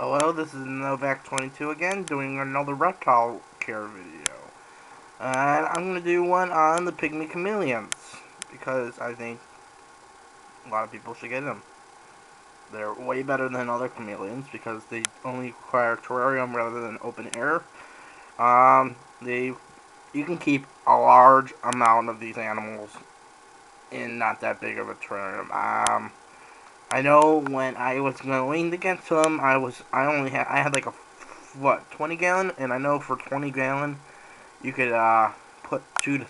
Hello, this is Novak22 again, doing another reptile care video. And I'm going to do one on the pygmy chameleons, because I think a lot of people should get them. They're way better than other chameleons, because they only require terrarium rather than open air. They You can keep a large amount of these animals in not that big of a terrarium. I know when I was going to get them, I had like a 20 gallon, and I know for 20 gallon you could put two to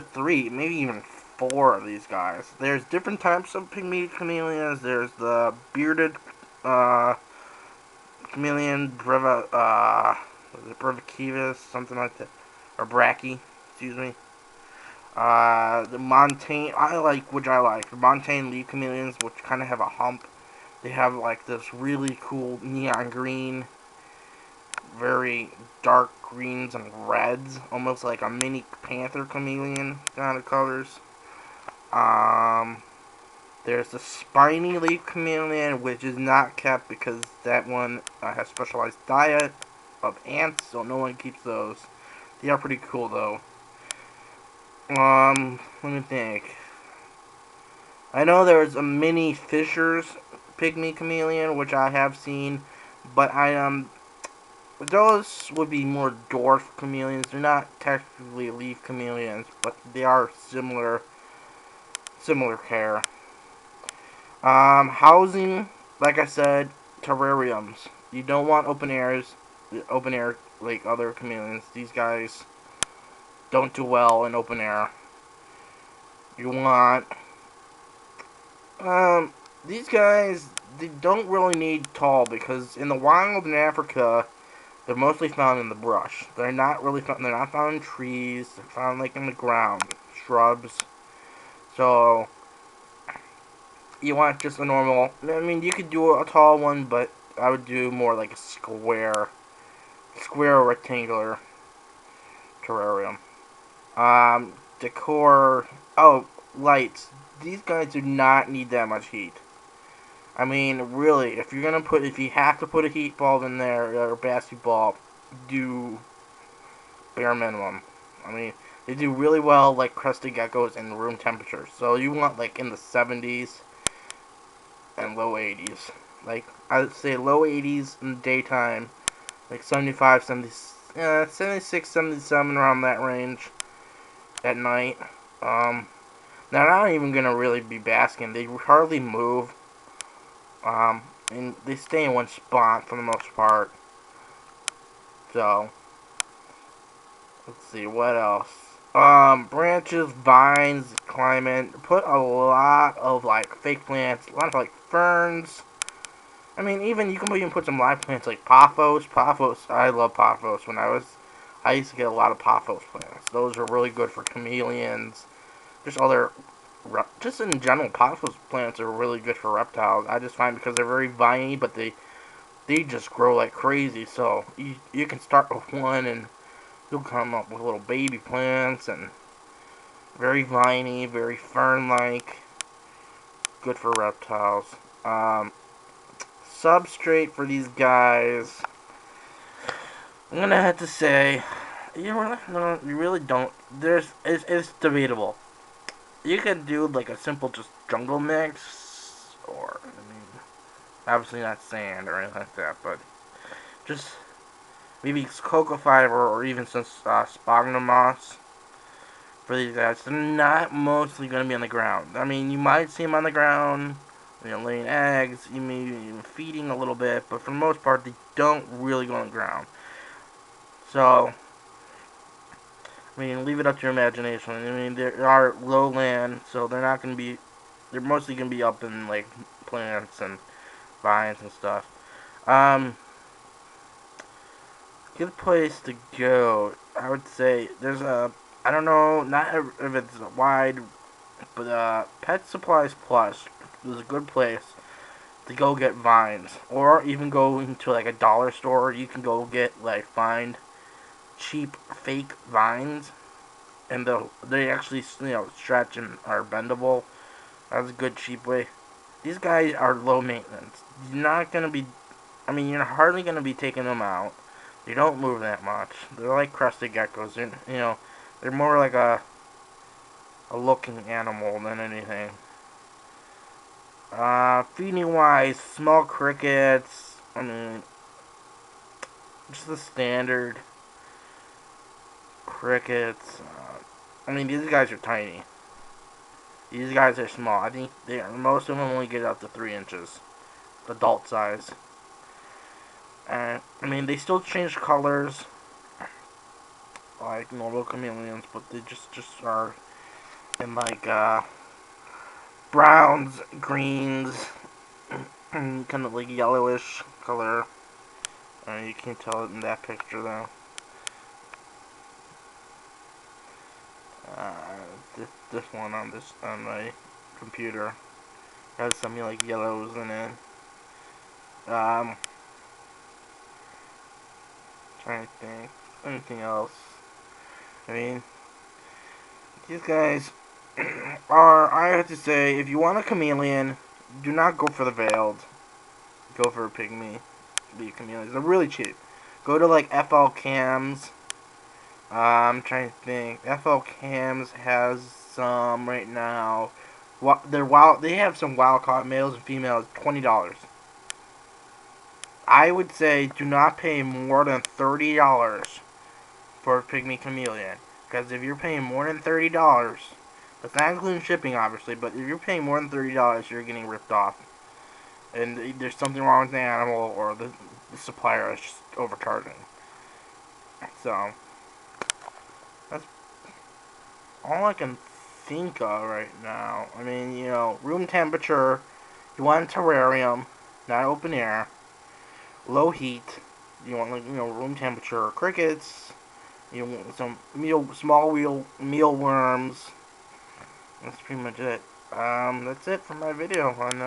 three, maybe even four of these guys. There's different types of pygmy chameleons. There's the bearded uh, chameleon, Brevicivus, something like that, or Brachy, excuse me. The Montane, which I like. The Montane leaf chameleons, which kind of have a hump. They have like this really cool neon green, very dark greens and reds, almost like a mini panther chameleon kind of colors. Um, there's the spiny leaf chameleon, which is not kept because that one has specialized diet of ants, so no one keeps those. They are pretty cool though. Let me think. I know there's a mini Fisher's pygmy chameleon, which I have seen, but those would be more dwarf chameleons. They're not technically leaf chameleons, but they are similar care. Housing, like I said, terrariums. You don't want open air like other chameleons. These guys don't do well in open air. You want these guys, they don't really need tall because in the wild in Africa, they're mostly found in the brush. They're not really found. They're not found in trees. They're found like in the ground, shrubs. So you want just a normal. I mean, you could do a tall one, but I would do more like a square or rectangular terrarium. Decor. Oh, lights. These guys do not need that much heat. I mean, really, if you have to put a heat bulb in there or a basket bulb, do bare minimum. I mean, they do really well like crested geckos in room temperature. So you want like in the 70s and low 80s. Like I'd say low 80s in the daytime, like 75, 70, 76, 77 around that range at night. They're not even gonna really be basking. They hardly move. And they stay in one spot for the most part. So, let's see, what else? Branches, vines, climate. Put a lot of, like, fake plants, a lot of, like, ferns. I mean, you can even put some live plants like pothos. I love pothos. I used to get a lot of pothos plants. Those are really good for chameleons. Just in general, pothos plants are really good for reptiles. I just find because they're very viney, but they just grow like crazy. So you can start with one and you'll come up with little baby plants and very viney, very fern-like, good for reptiles. Substrate for these guys, I'm gonna have to say, you really don't. It's debatable. You could do like a simple just jungle mix, or I mean, obviously not sand or anything like that, but just maybe cocoa fiber or even some sphagnum moss for these guys. They're not mostly going to be on the ground. I mean, you might see them on the ground, laying eggs, you may even feeding a little bit, but for the most part, they don't really go on the ground. So, I mean, leave it up to your imagination. I mean, they are lowland, so they're mostly going to be up in, like, plants and vines and stuff. Good place to go. I would say I don't know, not if it's wide, but Pet Supplies Plus is a good place to go get vines. Or even go into, like, a dollar store. You can go find cheap fake vines, and they actually stretch and are bendable. That's a good cheap way. These guys are low maintenance. You're not gonna be I mean, you're hardly going to be taking them out. They don't move that much. They're like crested geckos. They're more like a looking animal than anything. Feeding wise, small crickets. I mean, just the standard crickets. I mean, these guys are tiny. These guys are small. I think most of them only get up to 3 inches, adult size. And I mean, they still change colors like normal chameleons, but they just are in like browns, greens, and kind of like yellowish color. You can't tell it in that picture though. This one on my computer has some like yellows in it. Trying to think anything else. I mean, these guys are. I have to say, if you want a chameleon, do not go for the veiled. Go for a pygmy. Be a chameleon. They're really cheap. Go to like FL Cams. I'm trying to think. FL Cams has some right now. They're wild. They have some wild caught males and females. $20. I would say do not pay more than $30 for a pygmy chameleon. Because if you're paying more than $30, that's not including shipping, obviously. But if you're paying more than $30, you're getting ripped off. And there's something wrong with the animal, or the supplier is just overcharging. So that's all I can think of right now. I mean, room temperature. You want a terrarium, not open air. Low heat. You want room temperature crickets. You want some small mealworms. That's pretty much it. That's it for my video on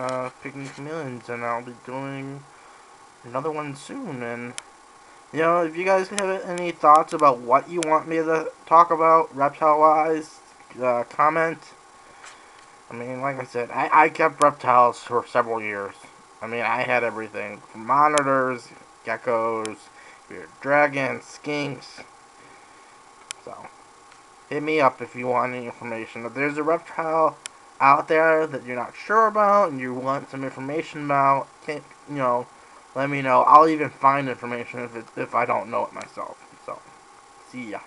pygmy chameleons, and I'll be doing another one soon. And if you guys have any thoughts about what you want me to talk about reptile-wise, comment. I mean, like I said, I kept reptiles for several years. I mean, I had everything from monitors, geckos, bearded dragons, skinks. So, hit me up if you want any information. If there's a reptile out there that you're not sure about and you want some information about, let me know. I'll even find information if I don't know it myself. So, see ya.